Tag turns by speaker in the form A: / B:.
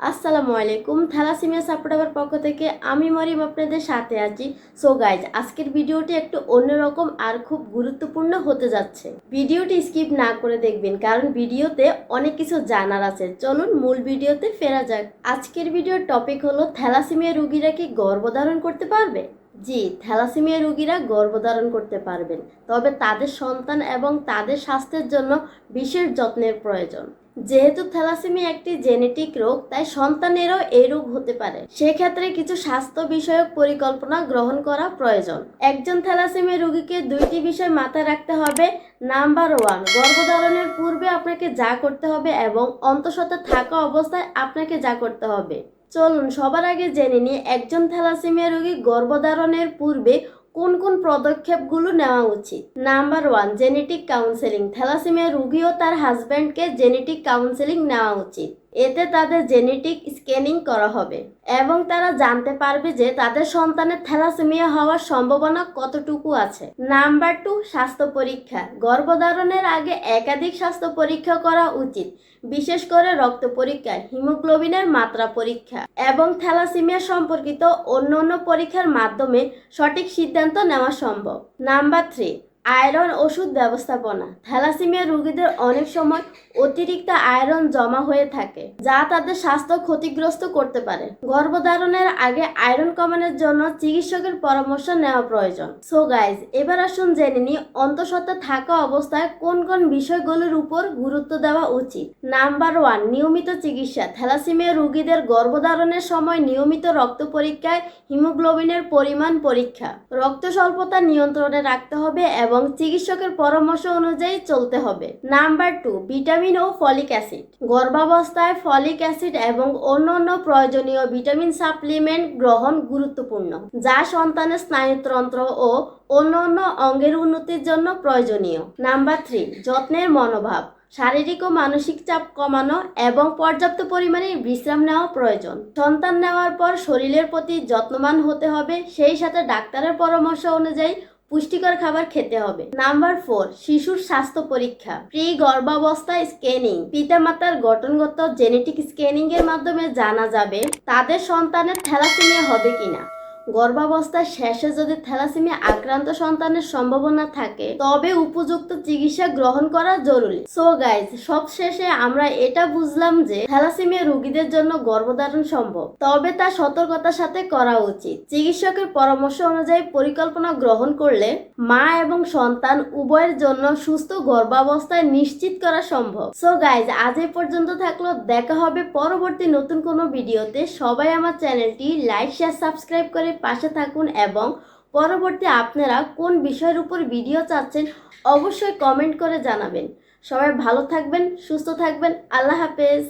A: আসসালামু আলাইকুম। থ্যালাসেমিয়া সাপোর্টারের পক্ষ থেকে আমি মরিয়ম আপনাদের সাথে আছি। সো গাইজ, আজকের ভিডিওটি একটু অন্যরকম আর খুব গুরুত্বপূর্ণ হতে যাচ্ছে। ভিডিওটি স্কিপ না করে দেখবেন, কারণ ভিডিওতে অনেক কিছু জানার আছে। চলুন মূল ভিডিওতে ফেরা যাক। আজকের ভিডিওর টপিক হলো থ্যালাসেমিয়া রোগীরা কি গর্ভধারণ করতে পারবে? জি, থ্যালাসেমিয়া রোগীরা গর্ভধারণ করতে পারবেন, তবে তাদের সন্তান এবং তাদের স্বাস্থ্যের জন্য বিশেষ যত্নের প্রয়োজন। যেহেতু থ্যালাসেমিয়া একটি জেনেটিক রোগ, তাই সন্তানেরও এই রোগ হতে পারে। সেক্ষেত্রে কিছু স্বাস্থ্য বিষয়ক পরিকল্পনা গ্রহণ করা প্রয়োজন। একজন থ্যালাসেমিয়া রোগীকে দুইটি বিষয় মাথায় রাখতে হবে। নাম্বার 1, গর্ভধারণের পূর্বে আপনাকে যা করতে হবে এবং অন্তঃসত্ত্বা থাকা অবস্থায় আপনাকে যা করতে হবে। চলুন সবার আগে জেনে নিই একজন থ্যালাসেমিয়া রোগী গর্ভধারণের পূর্বে কোন কোন পদক্ষেপগুলো নেওয়া উচিত। Number 1, genetic counselling. থ্যালাসেমিয়া রোগী ও তার হাজব্যান্ডকে জেনেটিক কাউন্সেলিং নেওয়া উচিত। এতে তাদের জেনেটিক স্ক্যানিং করা হবে এবং তারা জানতে পারবে যে তাদের সন্তানের থ্যালাসেমিয়া হওয়ার সম্ভাবনা কতটুকু আছে। নাম্বার 2, স্বাস্থ্য পরীক্ষা। গর্ভধারণের আগে একাধিক স্বাস্থ্য পরীক্ষা করা উচিত, বিশেষ করে রক্ত পরীক্ষা, হিমোগ্লোবিনের মাত্রা পরীক্ষা এবং থ্যালাসেমিয়া সম্পর্কিত অন্যান্য পরীক্ষার মাধ্যমে সঠিক সিদ্ধান্ত নেওয়া সম্ভব। নাম্বার 3, আয়রন ওষুধ ব্যবস্থাপনা। থ্যালাসেমিয়া রোগীদের অনেক সময় অতিরিক্ত আয়রন জমা হয়ে থাকে, যা তাদের স্বাস্থ্য ক্ষতিগ্রস্ত করতে পারে। গর্ভধারণের আগে আয়রন কমানোর জন্য চিকিৎসকের পরামর্শ নেওয়া প্রয়োজন। সো গাইজ, এবার আসুন জেনে নিই অন্তঃসত্ত্বা থাকা অবস্থায় কোন কোন বিষয়গুলোর উপর গুরুত্ব দেওয়া উচিত। নাম্বার 1, নিয়মিত চিকিৎসা। থ্যালাসেমিয়া রোগীদের গর্ভধারণের সময় নিয়মিত রক্ত পরীক্ষায় হিমোগ্লোবিনের পরিমাণ পরীক্ষা, রক্ত স্বল্পতা নিয়ন্ত্রণে রাখতে হবে এবং চিকিৎসকের পরামর্শ অনুযায়ী চলতে হবে। নাম্বার 2, ভিটামিন ও ফলিক অ্যাসিড। গর্ভাবস্থায় ফলিক অ্যাসিড এবং অন্যান্য প্রয়োজনীয় ভিটামিন সাপ্লিমেন্ট গ্রহণ গুরুত্বপূর্ণ, যা সন্তানের স্নায়ুতন্ত্র ও অন্যান্য অঙ্গের উন্নতির জন্য প্রয়োজনীয়। নাম্বার 3, যত্নের মনোভাব। শারীরিক ও মানসিক চাপ কমানো এবং পর্যাপ্ত পরিমাণে বিশ্রাম নেওয়া প্রয়োজন। সন্তান নেওয়ার পর শরীরের প্রতি যত্নবান হতে হবে, সেই সাথে ডাক্তারের পরামর্শ অনুযায়ী পুষ্টিকর খাবার খেতে হবে। নাম্বার 4, শিশুর স্বাস্থ্য পরীক্ষা। প্রি গর্ভাবস্থায় স্ক্যানিং। পিতামাতার গঠনগত জেনেটিক স্ক্যানিং এর মাধ্যমে জানা যাবে তাদের সন্তানের থ্যালাসেমিয়া হবে কিনা। গর্ভাবস্থার শেষে যদি থ্যালাসেমিয়া আক্রান্ত সন্তানের সম্ভাবনা থাকে, তবে উপযুক্ত চিকিৎসা গ্রহণ করা জরুরি। সো গাইজ, সব শেষে আমরা এটা বুঝলাম যে থ্যালাসেমিয়া রোগীদের জন্য গর্ভধারণ সম্ভব, তবে তা সতর্কতার সাথে করা উচিত। চিকিৎসকের পরামর্শ অনুযায়ী পরিকল্পনা গ্রহণ করলে মা এবং সন্তান উভয়ের জন্য সুস্থ গর্ভাবস্থায় নিশ্চিত করা সম্ভব। সো গাইজ, আজ এই পর্যন্ত থাকলো। দেখা হবে পরবর্তী নতুন কোনো ভিডিওতে। সবাই আমার চ্যানেলটি লাইক, শেয়ার, সাবস্ক্রাইব করে পাশে থাকুন এবং পরবর্তী আপনারা কোন বিষয়ের উপর ভিডিও চাচ্ছেন অবশ্যই কমেন্ট করে জানাবেন। সবাই ভালো থাকবেন, সুস্থ থাকবেন। আল্লাহ হাফেজ।